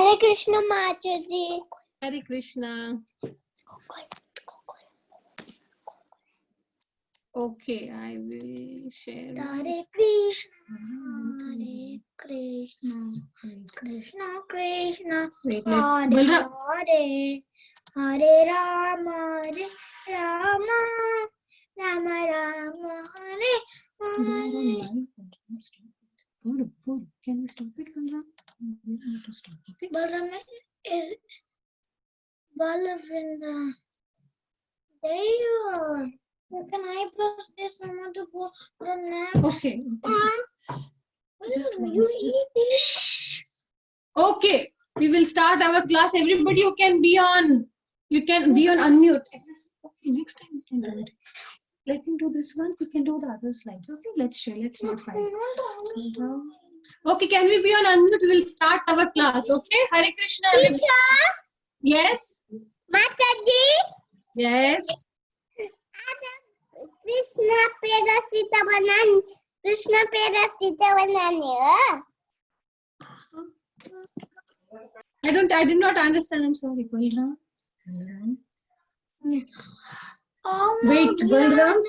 Hare Krishna Mataji. Hare Krishna. Okay, I will share. Hare Krishna, Hare Krishna, Krishna Krishna, Wait, Hare Balram. Hare, Hare Rama, Hare Rama, Rama Rama, Hare Hare. Can we stop it, Balram? We have to stop. Okay. Balram is Balavrinda. There you are. Can I press this? I want to go to the next. Okay. What Just is one you second. eating? Okay, we will start our class. Everybody, you can be on unmute. Okay, next time we can do it. Let him do this one. We can do the other slides. Okay, let's share. Let's not fight. Okay, can we be on unmute? We will start our class. Okay, Hare Krishna. Everybody. Teacher, Yes. Mataji, Yes. Krishna pera Sita banani. Krishna pera Sita banani. I did not understand. I'm sorry, Balram. Oh, Wait, Balram. Balaram.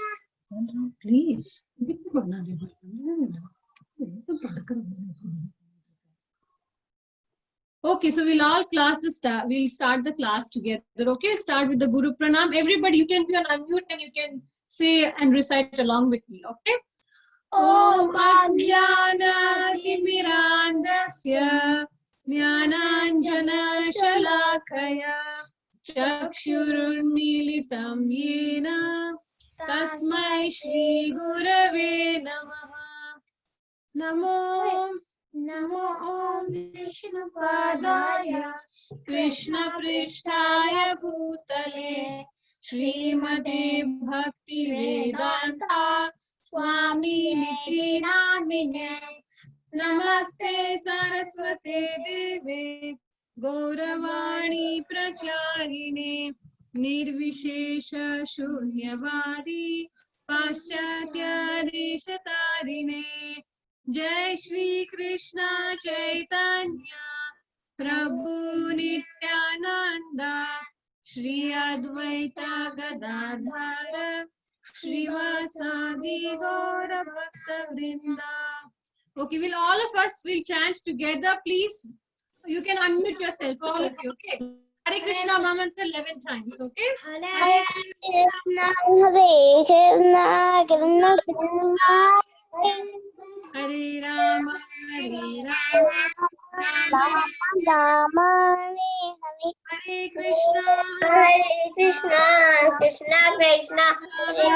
Balram, please. Okay, so we'll all we'll start the class together. Okay, start with the Guru Pranam. Everybody, you can be on unmute and you can say and recite along with me. Okay. Om Ajnana Timirandasya Jnananjana Shalakaya Chakshurunmilitam Yena Tasmai Shri Gurave Namaha. Namo Namo Om Vishnu Padaya Krishna Prishtaya Bhutale Srimate Bhakti Vedanta Swami Niti Namine Namaste Saraswate Deve Gauravani Pracharine Nirvishesha Shunyavadi Paschatya Deshatarine Jai Shri Krishna Chaitanya Prabhu Nityananda Shri Advaita Gadadhara Shrivasadi Gaura Bhakta Vrinda. Okay, will all of us will chant together, please? You can unmute yourself, all of you, okay? Hare Krishna Mamantra 11 times, okay? Hare Krishna, Hare Krishna, Krishna Krishna, Hare Rama, Hare Rama, Rama Rama, Hare Krishna, Hare Krishna, Krishna Krishna, Hare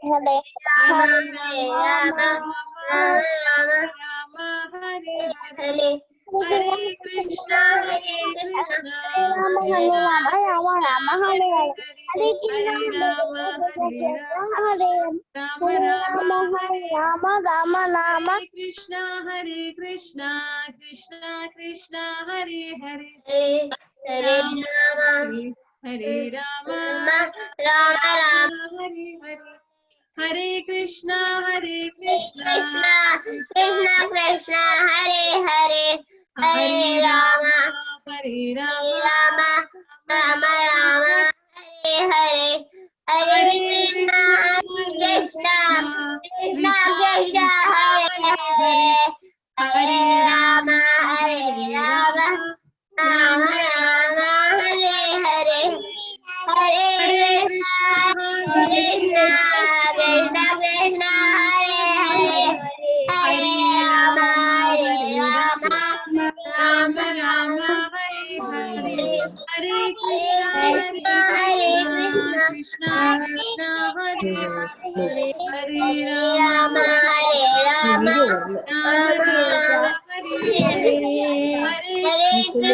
Hare, Hare Rama, Rama Rama Hare Hare. Hare. Hare Krishna, Krishna Rama, Rama, Rama, Hare Hare, Hare Rama, Hare Rama, Rama Rama, Hare Rama, Rama, Rama, Hare Krishna, Krishna Krishna, Hare Hare, Hare Rama, Hare Rama, Rama, Rama, Hare Hare. Hare Krishna, Krishna, Krishna Krishna, Hare Hare, Hare Rama, Hare Rama, Rama Rama, Hare Hare, Hare Krishna, Krishna, Krishna Krishna, Hare Hare, Hare Rama, Rama, Rama Rama, Hare Hare, Hare Krishna, Krishna Krishna Krishna, Hare Hare, Hare Rama, Rama Rama, Hare Hare. Hare Krishna, Krishna Krishna, Hare Hare. Hare Rama, Rama Rama, Hare Hare. Hare Krishna,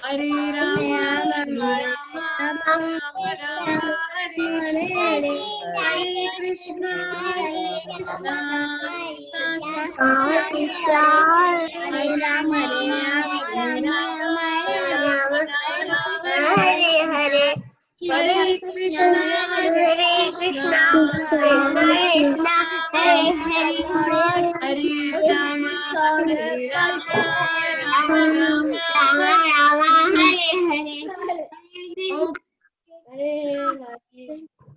Hare Rama, Rama Rama, Hare Hare. Hare Krishna, Krishna Krishna, Hare Rama, Hare Rama, Hare Hare, Hare Krishna, Hare Krishna, Krishna Krishna, Hare Hare, Rama. Oh,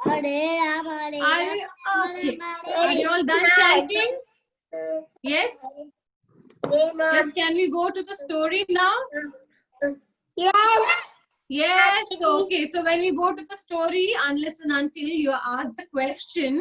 are you okay? Are you all done chanting? Yes? Yes, can we go to the story now? Yes. Yes, okay. So when we go to the story, unless and until you are asked a question,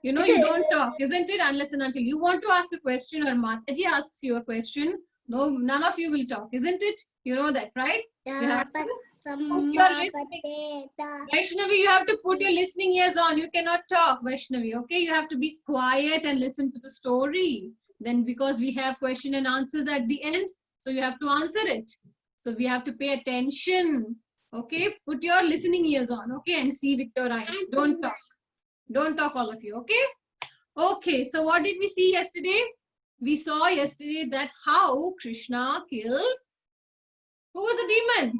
you know, you don't talk, isn't it? Unless and until you want to ask a question or Mataji asks you a question, no, none of you will talk, isn't it? You know that, right? You have to put your listening. Vaishnavi, you have to put your listening ears on. You cannot talk, Vaishnavi, okay? You have to be quiet and listen to the story. Then because we have question and answers at the end, so you have to answer it. So we have to pay attention, okay? Put your listening ears on, okay? And see with your eyes. Don't talk. Don't talk, all of you, okay? Okay, so what did we see yesterday? We saw yesterday that how Krishna killed, who was the demon?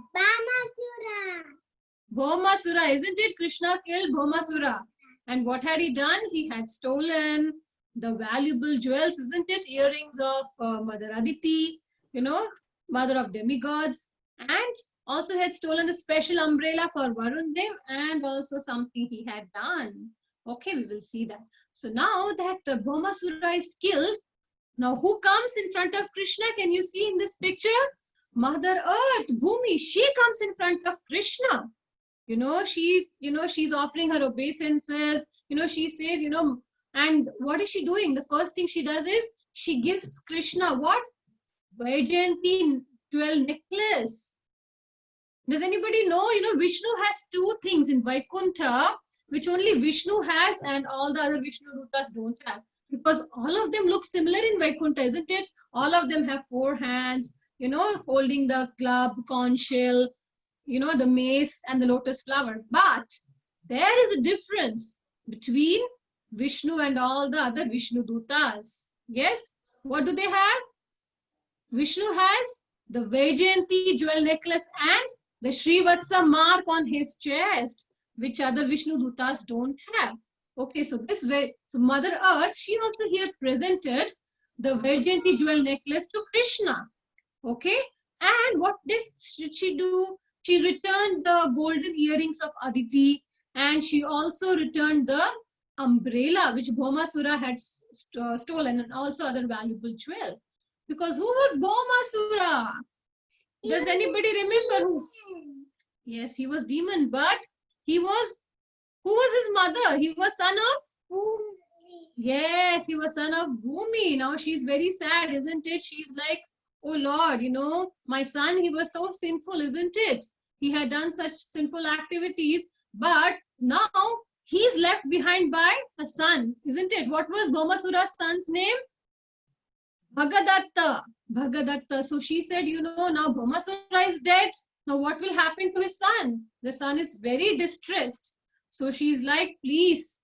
Bhaumasura, isn't it? Krishna killed Bhaumasura. And what had he done? He had stolen the valuable jewels, isn't it? Earrings of Mother Aditi, you know, mother of demigods. And also had stolen a special umbrella for Varun Dev, and also something he had done. Okay, we will see that. So now that Bhaumasura is killed, now who comes in front of Krishna? Can you see in this picture? Mother Earth, Bhumi, she comes in front of Krishna. She's offering her obeisances. She says, and what is she doing? The first thing she does is she gives Krishna what? Vaijayanti jewel necklace. Does anybody know? Vishnu has two things in Vaikuntha, which only Vishnu has and all the other Vishnu Dutas don't have. Because all of them look similar in Vaikuntha, isn't it? All of them have four hands, holding the club, conch shell, the mace and the lotus flower. But there is a difference between Vishnu and all the other Vishnu Dutas. Yes? What do they have? Vishnu has the Vaijayanti jewel necklace and the Srivatsa mark on his chest, which other Vishnu Dutas don't have. Okay, so this way, so Mother Earth, she also here presented the Vaijayanti jewel necklace to Krishna. Okay, and what did she do? She returned the golden earrings of Aditi, and she also returned the umbrella which Bhaumasura had stolen, and also other valuable jewel. Because who was Bhaumasura? Does anybody remember who? Yes, he was demon, but who was his mother? He was son of? Yes, he was son of Bhumi. Now she's very sad, isn't it? She's like, oh Lord, my son, he was so sinful, isn't it? He had done such sinful activities, but now he's left behind by a son, isn't it? What was Bhaumasura's son's name? Bhagadatta. Bhagadatta. So she said, now Bhaumasura is dead. Now what will happen to his son? The son is very distressed. So she's like, please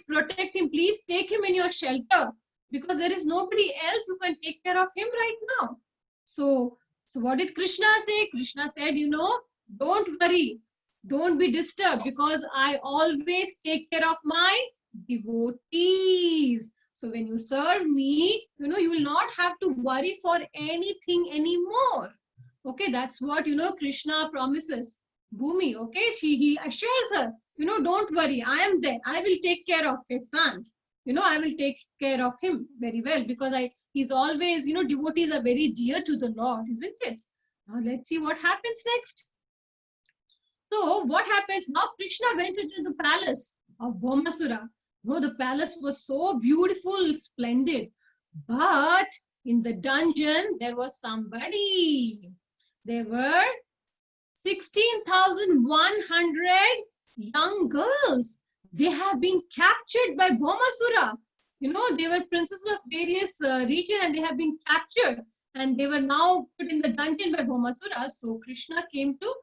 protect him. Please take him in your shelter, because there is nobody else who can take care of him right now. So what did Krishna say? Krishna said, don't worry. Don't be disturbed, because I always take care of my devotees. So when you serve me, you will not have to worry for anything anymore. Okay, that's what, Krishna promises Bhumi. Okay, he assures her, don't worry, I am there. I will take care of his son. I will take care of him very well, because he's always, devotees are very dear to the Lord, isn't it? Now let's see what happens next. So what happens now? Krishna went into the palace of Bhaumasura. The palace was so beautiful, splendid. But in the dungeon, there was somebody. There were 16,100 young girls. They have been captured by Bhaumasura. They were princes of various regions, and they have been captured. And they were now put in the dungeon by Bhaumasura. So Krishna came to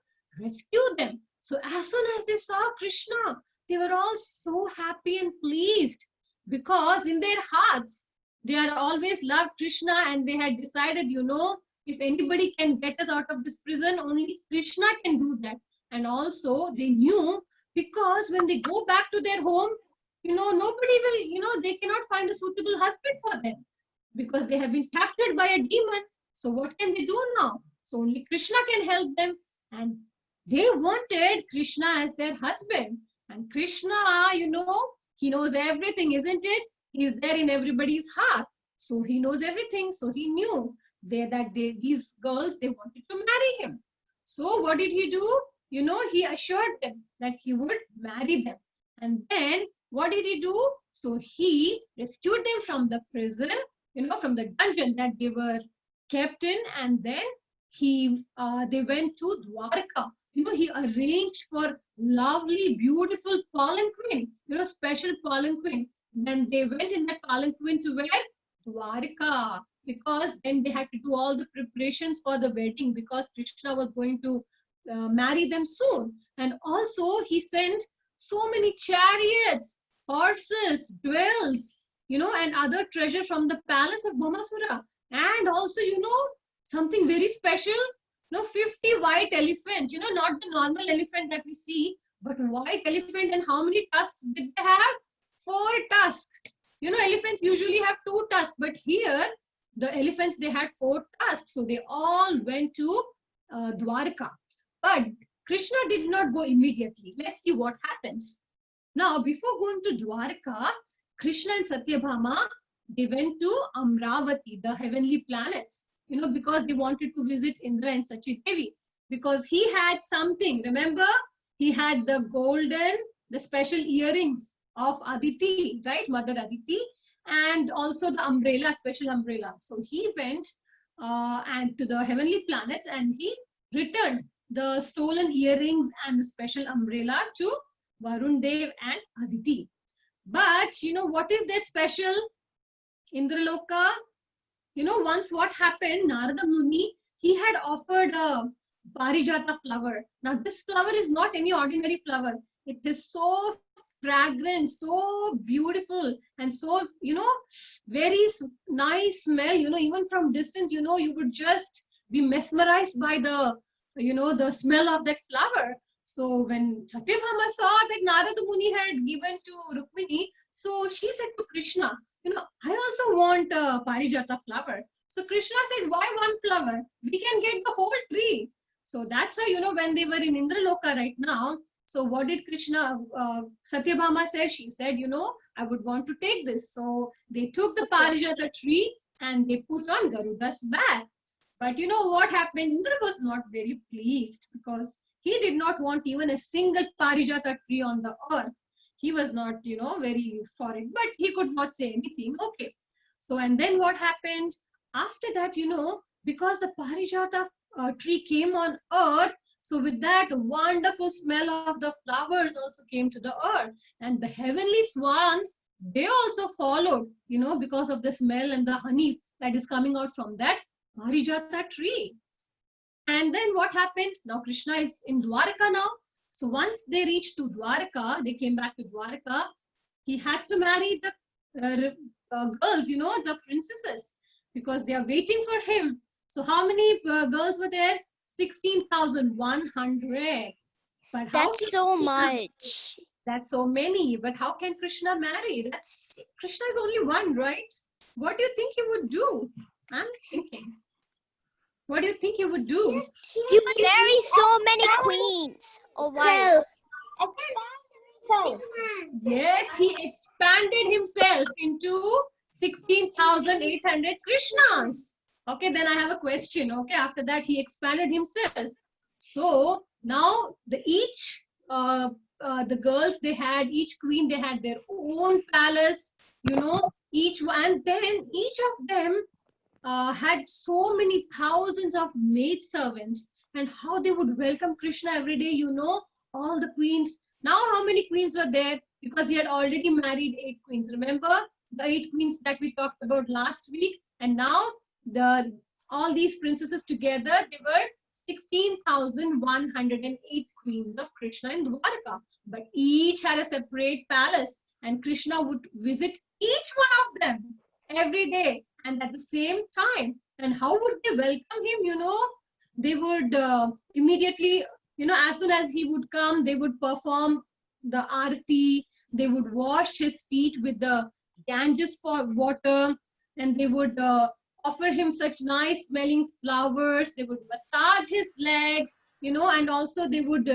rescue them. So as soon as they saw Krishna, they were all so happy and pleased, because in their hearts, they had always loved Krishna, and they had decided, if anybody can get us out of this prison, only Krishna can do that. And also they knew, because when they go back to their home, nobody will, they cannot find a suitable husband for them, because they have been captured by a demon. So what can they do now? So only Krishna can help them. And they wanted Krishna as their husband. And Krishna, he knows everything, isn't it? He's there in everybody's heart. So he knows everything. So he knew these girls, they wanted to marry him. So what did he do? He assured them that he would marry them. And then what did he do? So he rescued them from the prison, from the dungeon that they were kept in. And then they went to Dwarka. He arranged for lovely, beautiful palanquin, special palanquin. Then they went in that palanquin to where? Dwarka. Because then they had to do all the preparations for the wedding, because Krishna was going to marry them soon. And also he sent so many chariots, horses, jewels, and other treasure from the palace of Bhamasura. And also, something very special, 50 white elephants, not the normal elephant that we see, but white elephant. And how many tusks did they have? 4 tusks. Elephants usually have 2 tusks, but here the elephants, they had 4 tusks. So they all went to Dwarka. But Krishna did not go immediately. Let's see what happens. Now, before going to Dwarka, Krishna and Satyabhama, they went to Amravati, the heavenly planets, because they wanted to visit Indra and Sachi Devi, because he had something. Remember, he had the special earrings of Aditi, right? Mother Aditi, and also the umbrella, special umbrella. So he went and to the heavenly planets, and he returned the stolen earrings and the special umbrella to Varun Dev and Aditi. But what is their special? Indraloka, once what happened, Narada Muni, he had offered a Parijata flower. Now this flower is not any ordinary flower. It is so fragrant, so beautiful, and so, very nice smell, even from distance, you would just be mesmerized by the smell of that flower. So when Satyabhama saw that Narada Muni had given to Rukmini, so she said to Krishna, I also want a Parijata flower. So Krishna said, why one flower? We can get the whole tree. So that's how, when they were in Indraloka right now, so what did Satyabhama said? She said, I would want to take this. So they took the Parijata tree and they put on Garuda's back. But what happened? Indra was not very pleased, because he did not want even a single Parijata tree on the earth. He was not, very for it, but he could not say anything. Okay. So, and then what happened? After that, because the Parijata tree came on earth, so with that, wonderful smell of the flowers also came to the earth. And the heavenly swans, they also followed, because of the smell and the honey that is coming out from that Parijata tree. And then what happened? Now Krishna is in Dwarka now. So once they reached to Dwarka, they came back to Dwarka. He had to marry the girls, the princesses, because they are waiting for him. So how many girls were there? 16,100. But that's so much. That's so many. But how can Krishna marry? Krishna is only one, right? What do you think he would do? I'm thinking. What do you think he would do? He would marry so many queens. Oh, wow. Yes, he expanded himself into 16,800 Krishnas. Okay, then I have a question. Okay, after that he expanded himself. So now the girls, each queen, they had their own palace, each one, and then each of them had so many thousands of maid servants, and how they would welcome Krishna every day, all the queens. Now how many queens were there? Because he had already married 8 queens. Remember the 8 queens that we talked about last week? And now all these princesses together, they were 16,108 queens of Krishna in Dwarka. But each had a separate palace, and Krishna would visit each one of them every day and at the same time. And how would they welcome him? They would immediately, as soon as he would come, they would perform the aarti. They would wash his feet with the Ganges for water, and they would offer him such nice smelling flowers. They would massage his legs, you know, and also they would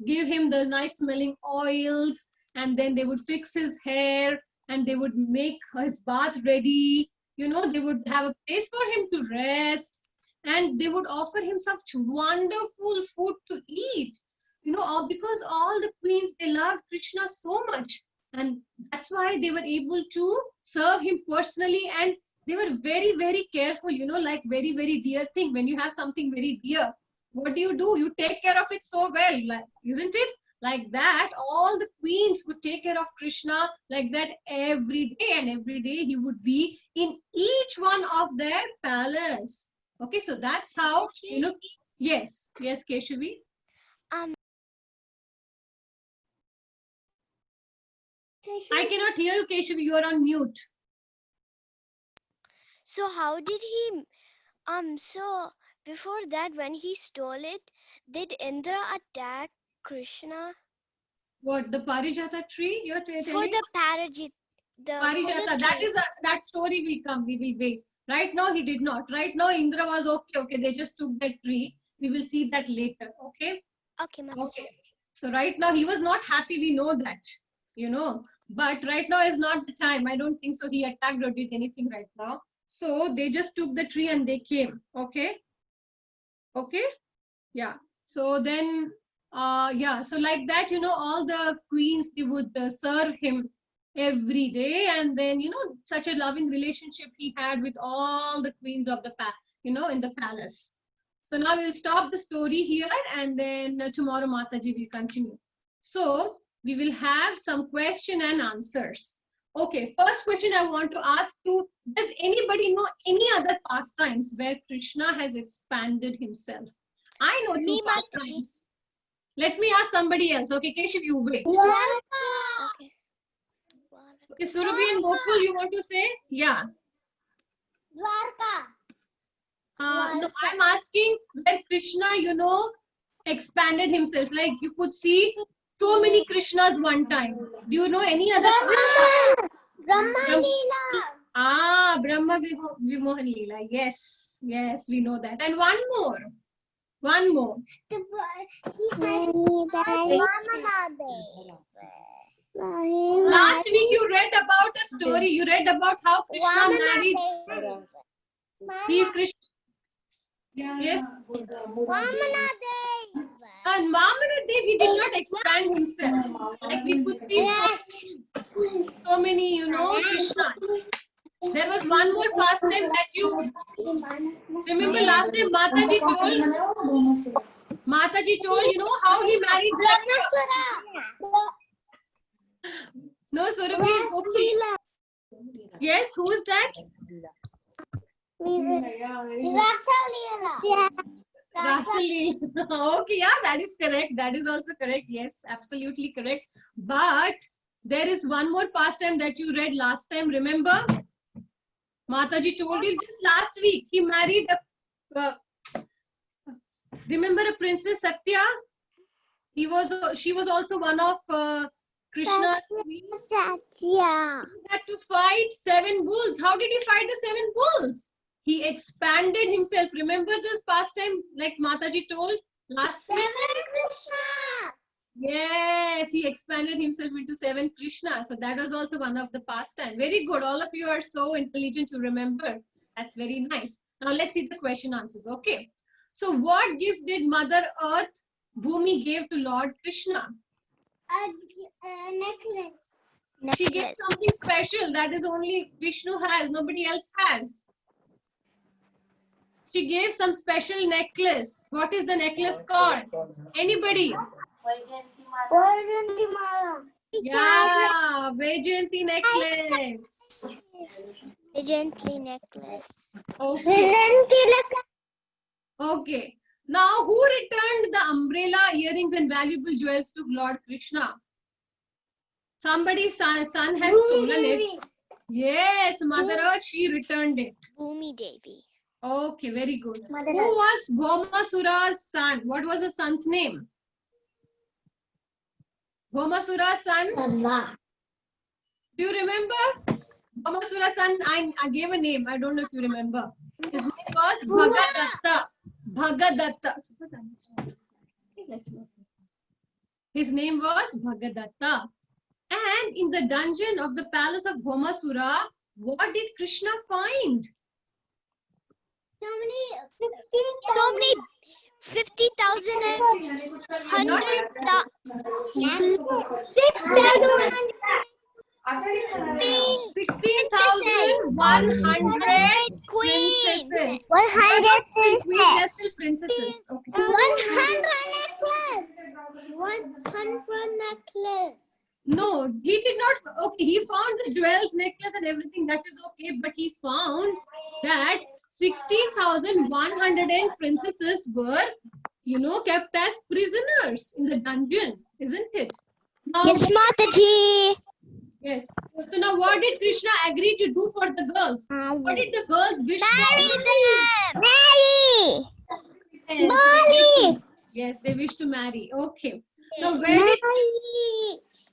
give him the nice smelling oils, and then they would fix his hair, and they would make his bath ready. You know, they would have a place for him to rest, and they would offer him such wonderful food to eat. You know, all because all the queens, they loved Krishna so much, and that's why they were able to serve him personally, and they were very, very careful, you know, like very, very dear thing. When you have something very dear, what do? You take care of it so well, like, isn't it? Like that, all the queens would take care of Krishna like that every day, and every day he would be in each one of their palace. Okay, so that's how, you know, yes, Keshavi. Um, I cannot hear you, Keshavi, you are on mute. so how did he, so before that, when he stole it, did Indra attack Krishna? What, the Parijata tree you're telling? For the Parijata, Parijata, that story will come. We will wait. Right now, he did not. Right now, Indra was okay. They just took that tree. We will see that later. Okay. Okay, Mataji. Okay. So right now, he was not happy. We know that. You know. But right now is not the time. I don't think so. He attacked or did anything right now. So they just took the tree and they came. Okay. Okay. Yeah. So then, yeah. So like that, you know, all the queens, they would serve him every day, and then, you know, such a loving relationship he had with all the queens of the you know, in the palace. So now we'll stop the story here, and then tomorrow Mataji will continue. So we will have some question and answers. Okay, first question I want to ask you, does anybody know any other pastimes where Krishna has expanded himself? I know two Me, Mataji. pastimes. Let me ask somebody else. Okay, Keshav, you wait. Okay. Okay, Surabhi and Gokul, you want to say? Yeah. Dwarka. No, I'm asking where Krishna, you know, expanded himself. Like you could see so many Krishnas one time. Do you know any other? Brahma Leela. Ah, Brahma Vimohan Leela. Yes, yes, we know that. And one more. One more. Last week you read about a story. You read about how Krishna married. Krishna. Yes. And Vamanadev, he did not expand himself. Like we could see so many, you know, Krishnas. There was one more pastime that you remember last time Mataji told, you know, how he married Satya. No, Surabhi, Gokul. Yes, who is that? Rasalil. Okay, yeah, that is correct. That is also correct. Yes, absolutely correct. But there is one more pastime that you read last time. Remember? Mataji told you just last week. He married a. Remember a Princess Satya? She was also one of Krishna's queens. He had to fight 7 bulls. How did he fight the 7 bulls? He expanded himself. Remember this pastime, like Mataji told last week? Yes, he expanded himself into 7 Krishna. So that was also one of the pastime. Very good. All of you are so intelligent to remember. That's very nice. Now let's see the question answers. Okay. So what gift did Mother Earth Bhumi gave to Lord Krishna? A necklace. She gave something special that is only Vishnu has, nobody else has. She gave some special necklace. What is the necklace called? Anybody? Yeah, Vaijayanti necklace. Vaijayanti necklace. Okay. Okay. Now, who returned the umbrella, earrings, and valuable jewels to Lord Krishna? Somebody's son has stolen it. Yes, Mother Earth, she returned it. Bhumi Devi. Okay, very good. Who was Bhaumasura's son? What was the son's name? Bhaumasura's son? Do you remember? Bhaumasura's son, I gave a name. I don't know if you remember. was Bhagadatta. Bhagadatta. Okay, let's look. His name was Bhagadatta. And in the dungeon of the palace of Bhomasura, what did Krishna find? So many 50,000 and 16,100 princesses. 100 Still queens, they're still princesses. Okay. 100 necklace. No, he did not. Okay, he found the jewels, necklace, and everything. That is okay. But he found that 16,100 princesses were, kept as prisoners in the dungeon, isn't it? Now, Yes, Mataji. yes. So now, what did Krishna agree to do for the girls? What did the girls wish Marry for? them. Marry. Yes, they wish to marry. Okay. Now, where did?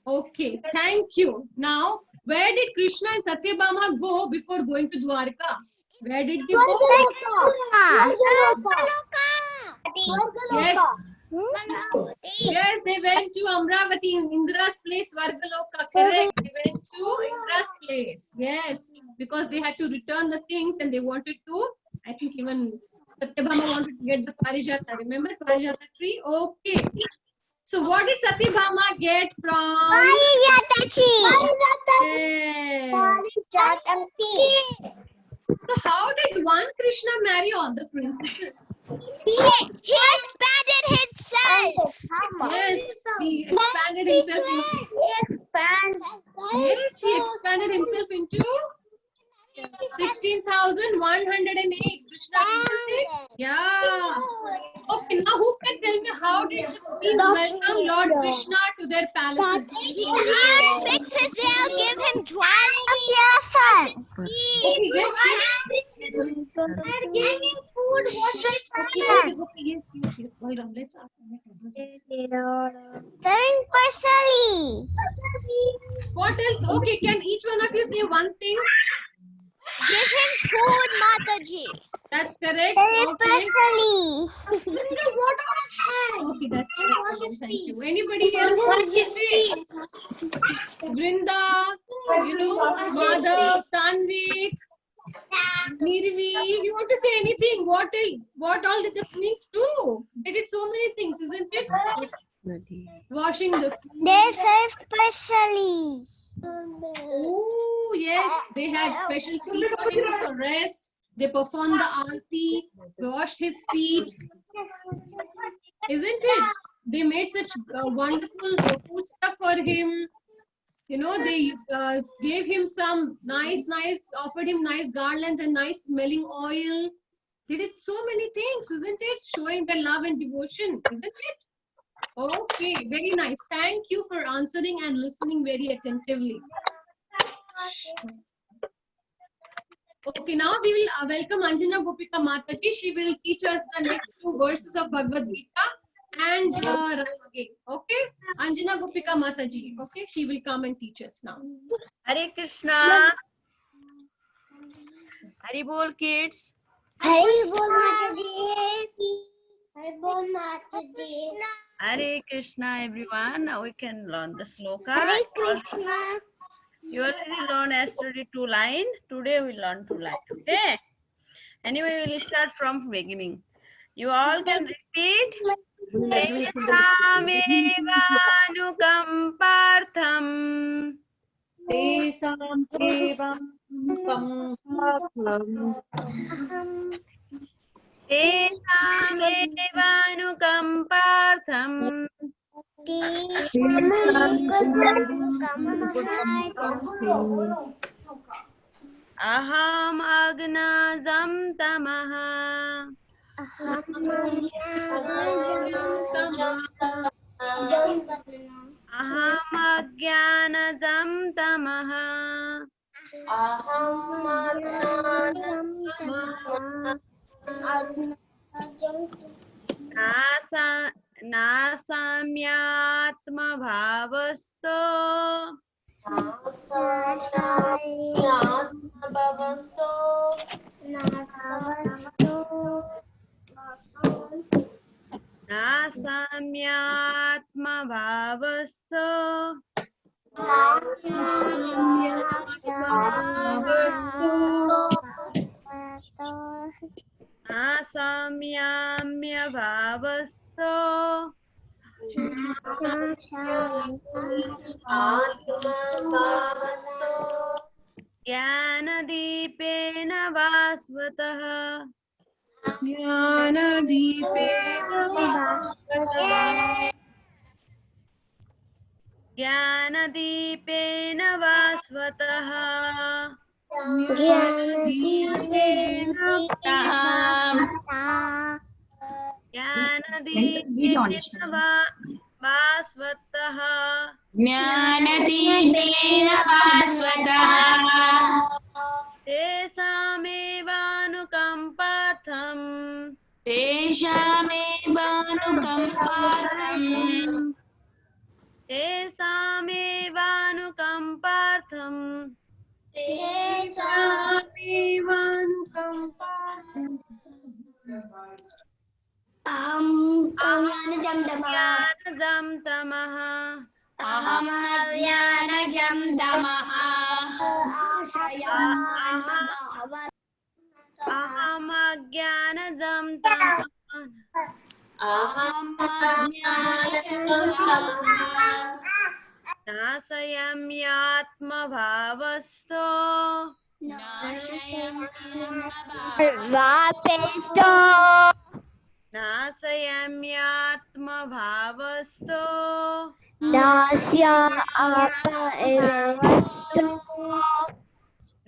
Okay, thank you. Now, where did Krishna and Satyabhama go before going to Dwarka? Where did they go? Yes. Yes, they went to Amravati, Indra's place, Vargaloka. Correct. They went to Indra's place. Yes, because they had to return the things and they wanted to, I think even Satyabhama wanted to get the Parijata. Remember Parijata tree? Okay. So what did Satyabhama get from? So how did one Krishna marry all the princesses? He expanded himself. Yes, he expanded himself into. Yes, he expanded himself into 16,108 Krishna princesses. Yeah. Okay, now who can tell me how did the queens welcome Lord Krishna to their palaces? He'll fix his hair, give him jewelry. Okay, yes, yes. They're giving food. What Okay, yes. Hold on, let's ask. What else? Okay, can each one of you say one thing? Give him food, Mataji. That's correct. Okay. Okay, that's correct. Wash his Thank feet. you. Anybody else want to say? Vrinda, Madhav, Tanvik, Nirvi, if you want to say anything, what all did the queens do? They did so many things, isn't it? Like washing the feet. Oh, yes, they had special seats for him for rest. They performed the aarti, washed his feet, isn't it? They made such wonderful food stuff for him. They gave him some nice, offered him nice garlands and nice smelling oil. They did so many things, isn't it? Showing their love and devotion, isn't it? Okay, very nice. Thank you for answering and listening very attentively. Okay, now we will welcome Anjana Gopika Mataji. She will teach us the next two verses of Bhagavad Gita and Ram again. Okay, Anjana Gopika Mataji. Okay, she will come and teach us now. Hare Krishna. Hari Bol, kids. Hare Krishna, everyone. Now we can learn the sloka. You already learned yesterday 2 lines. Today we learn 2 lines. Okay. Anyway, we will start from beginning. You all can repeat. Tesamevanukampartham. Tesamevanukampartham. Aham agnazam tamaha. Aham agyanazam tamaha. Nasamyatma bhavasto. नासाम्यात्मभावस्थो नासाम्याम्यभावस्थो ज्ञानदीपेन भास्वतः ज्ञानदीपेन भास्वतः ज्ञानदीपेन भास्वतः ज्ञानदीपेन ज्ञानदीपेन भास्वतः ज्ञानदीपेन भास्वतः तेषामेवानुकम्पार्थम् तेषामेवानुकम्पार्थम् तेषामेवानुकम्पार्थम् ज्ञानजं तमः अहमव्यानजं तमः अहमज्ञानजं तमः अहमज्ञानजं तमः नाशयाम्यात्मभावस्थो वापेस्तो नाशयाम्यात्मभावस्थो नास्या आप एवस्तु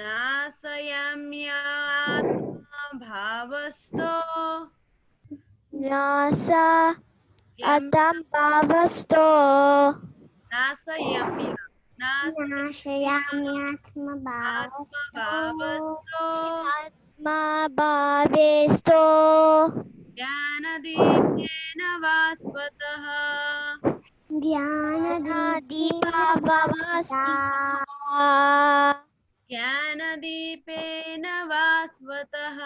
नाशयाम्यात्मभावस्थो NASA अतम भावस्तो नाशयाम्य आत्मभावस्थो आत्मा भावेस्तो ज्ञानदीपेन भास्वतः ज्ञानदीपेन भास्वतः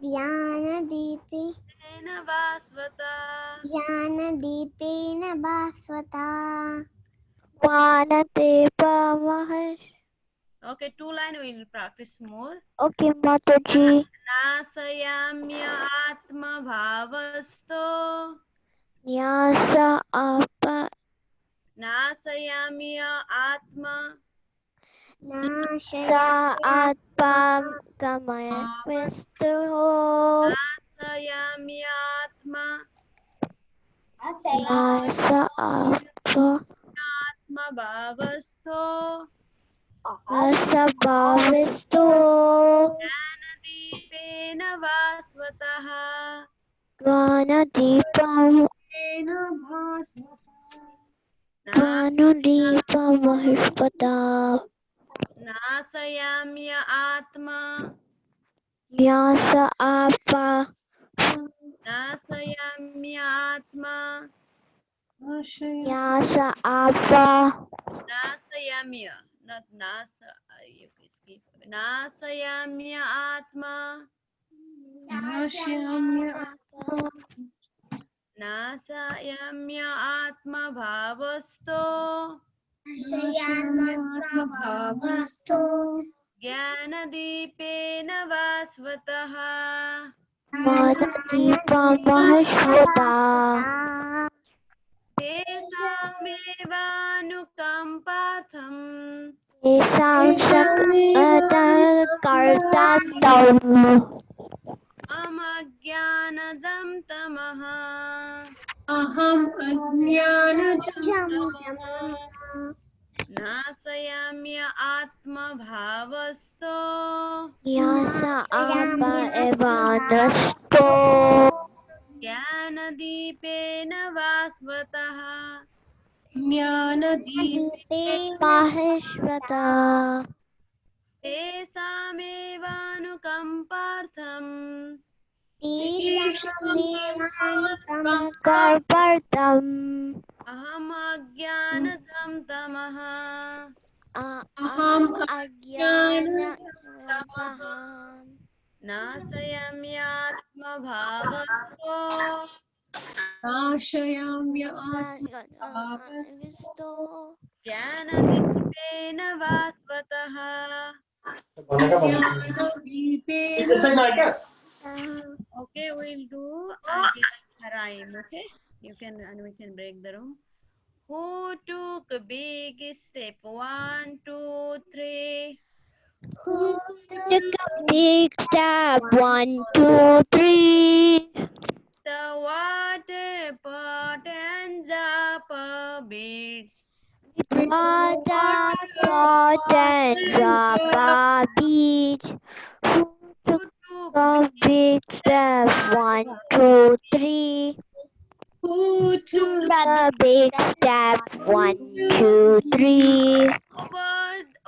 ज्ञानदीपेन भास्वता Okay, 2 line we will practice more. Okay, Mataji. नाशयाम्य आत्मभावस्थो Nyasa apa नाशयाम्य आत्मा saat pam kamaya Kristo नाशयाम्य आत्मा nasa apa आत्मभावस्थो nasa bawisto ज्ञानदीपेन भास्वतः gana dipam gana dipam mahishpata नाशयाम्य आत्मा nyasa apa नाशयाम्य आत्मा nyasa apa नाशयाम्य not nasa you can skip नाशयाम्य आत्मा नाशयाम्य आत्मा भावस्थो ज्ञानदीपेन भास्वतः gana dipam mahishpata तेषामेवानुकम्पार्थम् Isang sakatan kartam tamu अमज्ञानजं तमः अहम अज्ञानजं तमः नाशयाम्य आत्मभावस्थो Nyasa apa evanasto ज्ञानदीपेन भास्वतः ज्ञानदीपेन mahishvata तेषामेवानुकम्पार्थम् karpartam अहमज्ञानजं तमः aham agyana तमः tamaham नाशयाम्यात्मा भावस्तो नाशयाम्य Visto. ज्ञानदीपेन भास्वतः. ज्ञानदीपेन Okay, we'll do again rhyme. Okay, you can and we can break the room. Who took a big step? 1, 2, 3. Who took a big step? 1, 2, 3. The water pot and the beads. Water pot and drop a beach. Who Who took took a big step? 1, 2, 3. who took A big step. 1, 2, 3.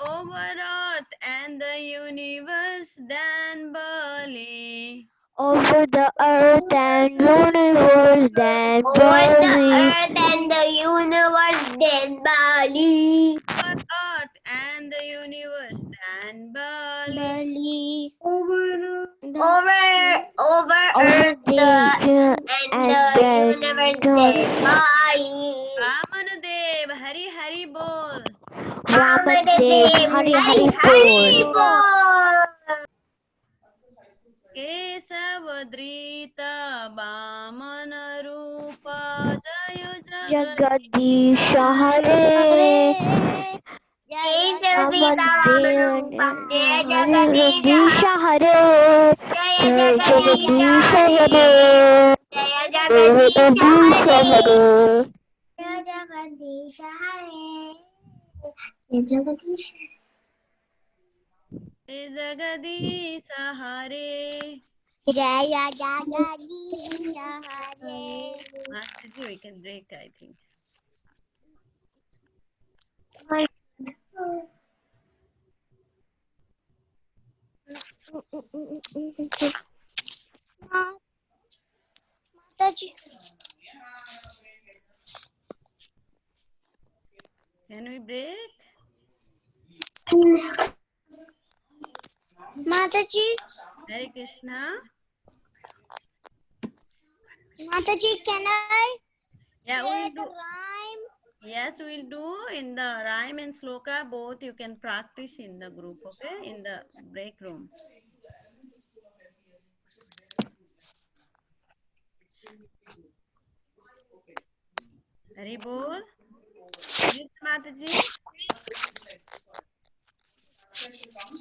over earth and the universe than Bali. Over the earth and universe, then Bali. and the universe, then Bali. Over earth and the universe than Bali. Bali. over Over Over the and the then universe, then Bali. Ramanadev, Hari Hari Bol. Ramadev, Hari Hari Bol. Kesavadrita Bamana Rupa Jayo Jagat. Jagadish Hare. Ramadev, Jagadish Hare. Jagadish Hare. Jagadish Hare. Jagadish Hare. Jagadish Jagadish Hare. Jaya Jagadish Hare. Masterji, we can break, I think. Mataji. Can we break? Mataji. Hare Krishna. Mataji, can I Yeah, say we'll the do. rhyme? Yes, we'll do in the rhyme and sloka. Both you can practice in the group, okay? In the break room. Hari Bol. Yes, Mataji.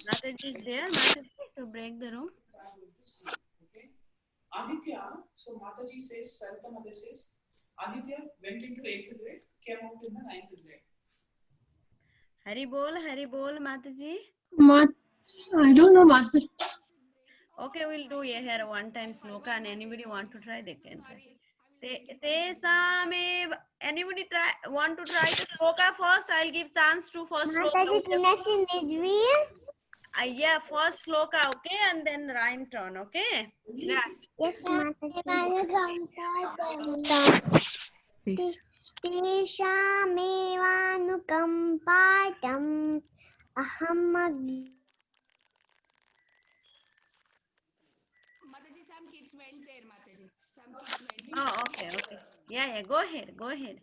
Mataji is there. Mataji to break the room. Aditya, so Mataji says, Sarita Mother says, Aditya went into 8th grade, came out in the 9th grade. Hari Bol, Mataji. I don't know Mata. Okay, we'll do here one time sloka, and anybody want to try, they can try. Tesame, anybody want to try the sloka first? I'll give chance to first sloka. Yeah, first sloka, okay, and then rhyme turn, okay? Yeah. Yes, Teshamevanukampatam aham. Oh, okay. Yeah, go ahead. Go ahead.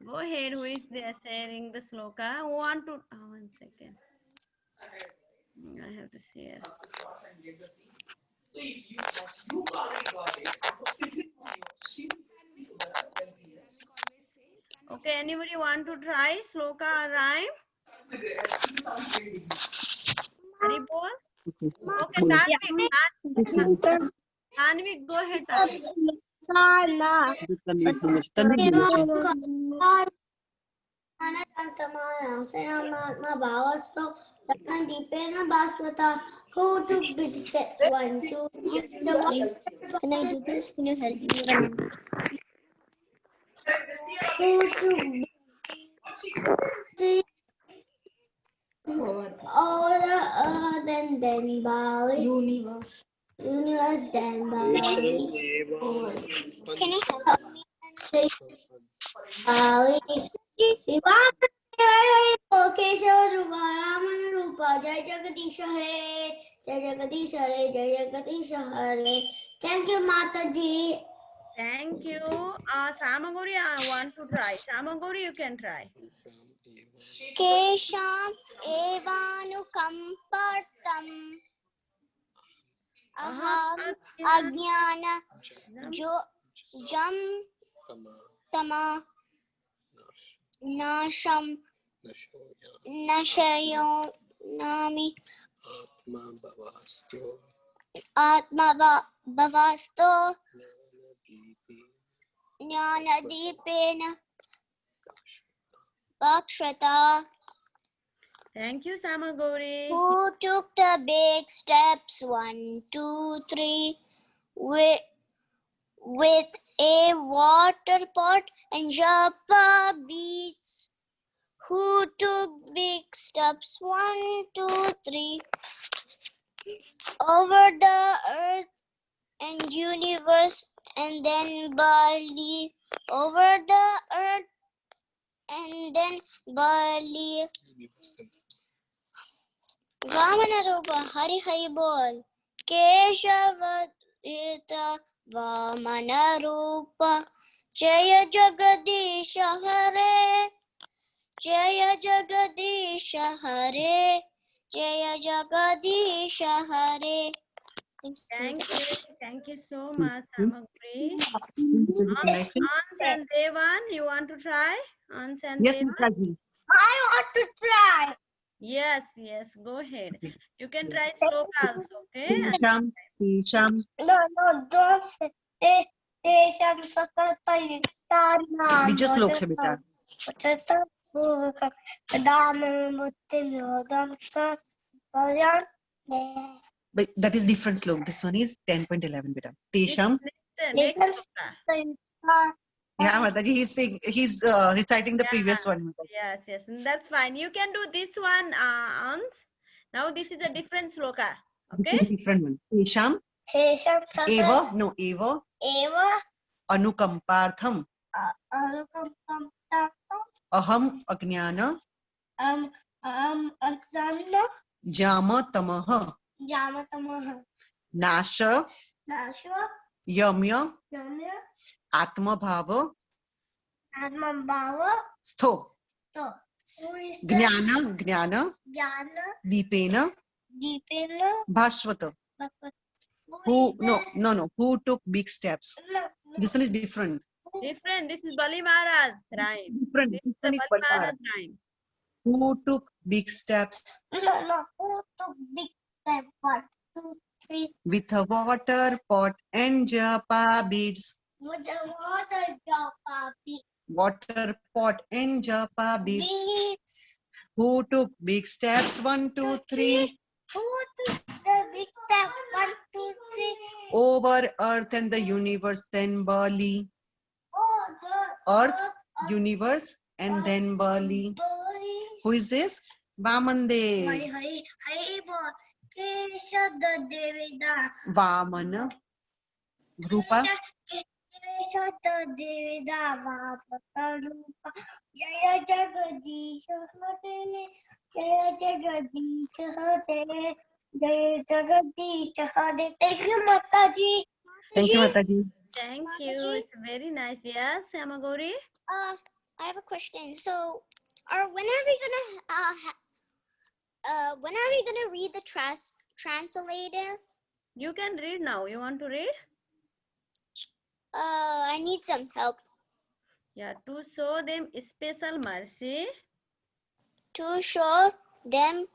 Who is there sharing the sloka? Who want to? Oh, 1 second. I have to share. So if you already got it, as a sibling of yours, she will be well, yes. Okay, anybody want to try sloka or rhyme? Hari Bol? Okay, Tanvik, go ahead, Tanvik. Who took big steps? 1, 2, 3. Can I do this? Can you help me? Who took big steps? All the earth and then Bali. Universe then Bali. Can you help me? Bali. Keshav रूपा रामन रूपा जय जगदीश हरे जय जगदीश हरे जय जगदीश हरे thank you माता जी Thank you. Samagori, I want to try. Samagori, you can try. Keisham एवानुकंपर्तम अहम अज्ञान जो जम तमा नाशम नशयो नामि आत्मा भवास्तो ज्ञानदीपेन Pakshata, Thank you, Samagori. who took the big steps 1, 2, 3 with a water pot and japa beads. Who took big steps 1, 2, 3 over the earth and universe, and then Bali over the earth and then Bali. Vamanarupa Hari Hari Bol Keshavadita Vamanarupa Jaya Jagadisha Hare Jaya Jagadisha Hare Jaya Jagadisha Hare. Thank you so much, Samagori. Ans and Devan, you want to try? Ans and Yes, Devan? Mataji. I want to try. Yes, go ahead. You can try sloka also, okay? Tesham, Tesham, No, don't say. Tesham Sakartayitana. Bija Sloksha beta. But that is different slok. This one is 10.11 beta. Tesham. Next sloka. Yeah, Mataji, he's reciting the previous one. Yes, that's fine. You can do this one, Ans. Now this is a different sloka, This is okay? a different one. Tesham, Tesham Eva, no, Eva, Eva Anukampartham, Anukampartham Aham Ajnana, Adana Jama Tamaha, Jamatamaha Nasha, Nashva Yamya, Yamya Atma Bhava, Atmabhava Stho, So who is the Jnana, Jnana, Jnana Deepena, Deepena Bhashvata. Who, no, who took big steps? This one is different. Different. This is Bali Maharaj rhyme. Different. This This is the one is Bali Balmar. Maharaj rhyme. Who took big steps No, who took big step 1, 2, 3 with a water pot and japa beads? with the water japa Water pot and japa beads. beads. Who took big steps? 1, 2, 3 Who took the big step 1, 2, 3 over earth and the universe, then Bali. Oh, the Earth, universe, and then Bali. Who is this? Vamande. Hari Hari Bol Kesha the Devida Vamana. Rupa. Kesha the Devida Vapatarupa Jaya Jagadisha Hare Jaya Jagadisha Hare Jaya Jagadisha Hare. Thank you, Mataji. Thank you, Mataji. Thank you. Mataji? It's very nice. Yes, Samagori? I have a question. So, when are we gonna read the translator? You can read now. You want to read? I need some help. Yeah, to show them special mercy. To show them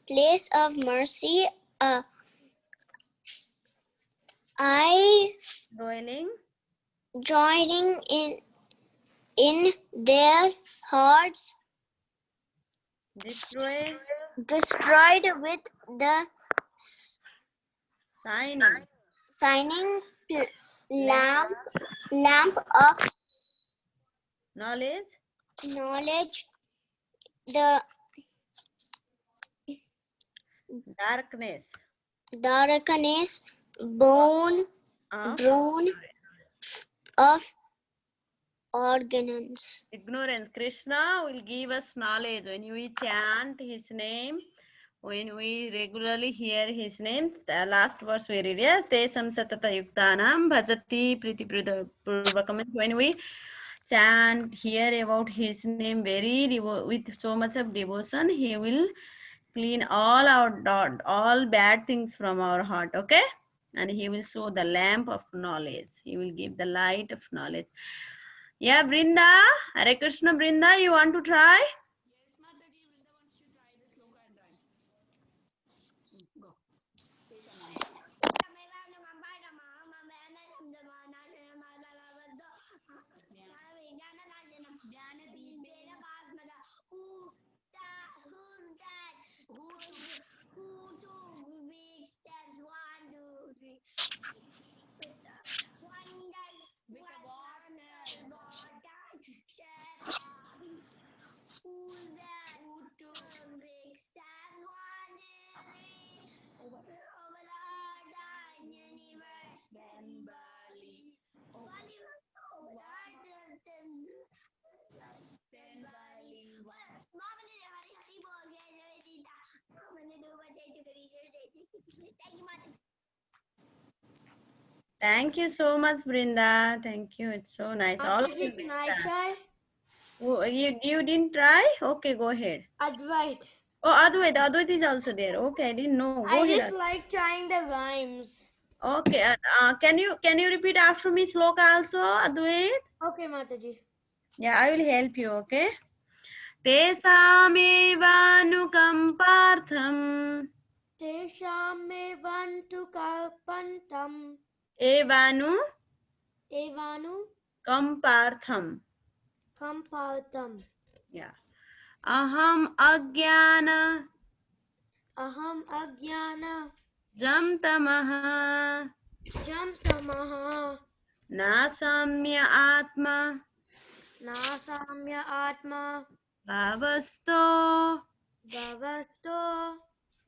place of mercy, I Dwelling joining in their hearts, destroy destroyed with the shining lamp of knowledge knowledge, the darkness born of of Ordinance. Ignorance. Krishna will give us knowledge when we chant his name, when we regularly hear his name. The last verse we read, yes, Tesam Satata Yuktanam Bhajati Priti Purvakam. When we chant, hear about his name with so much of devotion, he will clean all bad things from our heart, okay? And he will show the lamp of knowledge. He will give the light of knowledge. Yeah, Brinda. Hare Krishna, Brinda, you want to try? Thank you so much, Brinda. Thank you. It's so nice. All of you. Can I try? Oh, you didn't try? Okay, go ahead. Advait. Oh, Advait is also there. Okay, I didn't know. Go I ahead. just like trying the rhymes. Okay, can you repeat after me sloka also, Advait? Okay, Mataji. Yeah, I will help you, okay? Tesamevanukampartham. Teshamevantu kalpantam. Evanu Evanu kampartham. kampaltam. Yeah. Aham agyana Aham agyana jamtamaha jamtamaha nasamya atma nasamya atma bhavasto bhavasto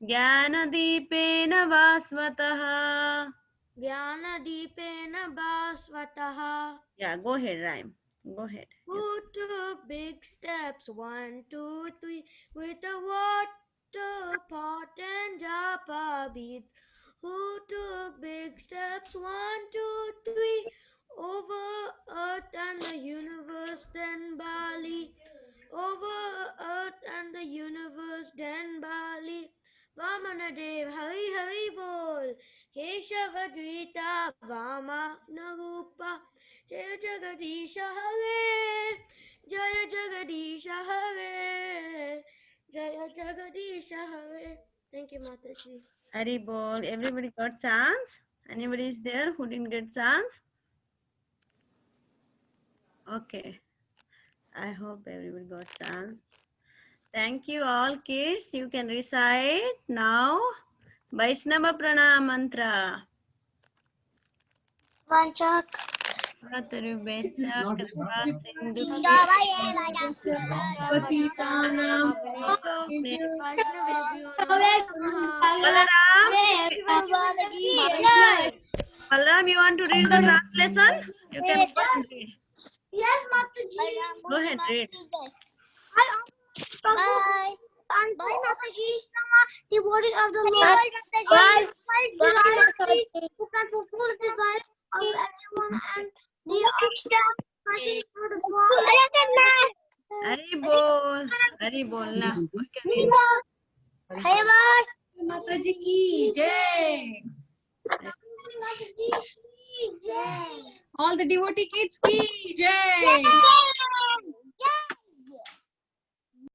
jnanadipena vasvataha. Jnanadipena basvataha. Yeah, go ahead, rhyme. Go ahead. Who took big steps, 1, 2, 3, with a water pot and japa beads? Who took big steps, 1, 2, 3, over earth and the universe, then Bali? Over earth and the universe, then Bali. Vamanadev, Hari Hari Bol, Keshavadvita, Vama Narupa, Jaya Jagadisha Hare, Jaya Jagadisha Hare, Jaya Jagadisha Hare. Thank you, Mataji. Hari Bol. Everybody got chance? Anybody is there who didn't get chance? Okay. I hope everybody got chance. Thank you all kids. You can recite now Vaishnava Pranam mantra. Vanchak. Patitanam Balaram, you want to read the translation? You can go and read. Yes, Mataji. Go ahead, read. Bye. Bye, Mataji. Devotees of the Lord. Bye. Who can fulfill the desires of everyone and the practice for the swan. Hari bol na. Mataji ki jai. All the devotee kids ki jai.